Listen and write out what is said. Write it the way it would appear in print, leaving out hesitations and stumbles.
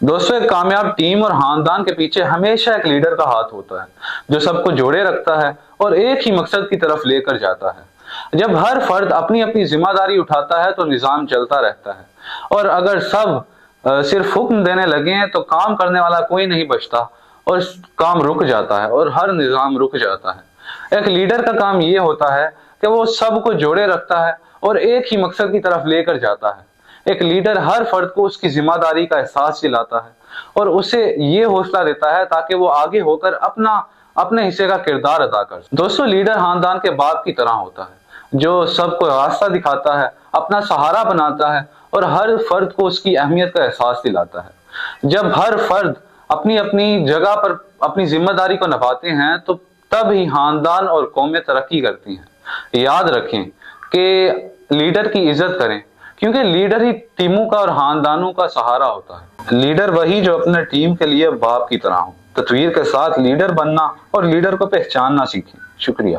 दोस्तों, एक कामयाब टीम और खानदान के पीछे हमेशा एक लीडर का हाथ होता है, जो सबको जोड़े रखता है और एक ही मकसद की तरफ लेकर जाता है। जब हर फर्द अपनी अपनी जिम्मेदारी उठाता है तो निजाम चलता रहता है, और अगर सब सिर्फ हुक्म देने लगे हैं तो काम करने वाला कोई नहीं बचता, और काम रुक जाता है और हर निजाम रुक जाता है। एक लीडर का काम ये होता है कि वो सबको जोड़े रखता है और एक ही मकसद की तरफ लेकर जाता है। एक लीडर हर फर्द को उसकी जिम्मेदारी का एहसास दिलाता है और उसे ये हौसला देता है ताकि वो आगे होकर अपने हिस्से का किरदार अदा कर सके। दोस्तों, लीडर खानदान के बाप की तरह होता है, जो सबको रास्ता दिखाता है, अपना सहारा बनाता है और हर फर्द को उसकी अहमियत का एहसास दिलाता है। जब हर फर्द अपनी अपनी जगह पर अपनी जिम्मेदारी को निभाते हैं तो तब ही खानदान और कौमें तरक्की करती हैं। याद रखें कि लीडर की इज्जत करें, क्योंकि लीडर ही टीमों का और खानदानों का सहारा होता है। लीडर वही जो अपने टीम के लिए बाप की तरह हो। तस्वीर के साथ लीडर बनना और लीडर को पहचानना सीखें। शुक्रिया।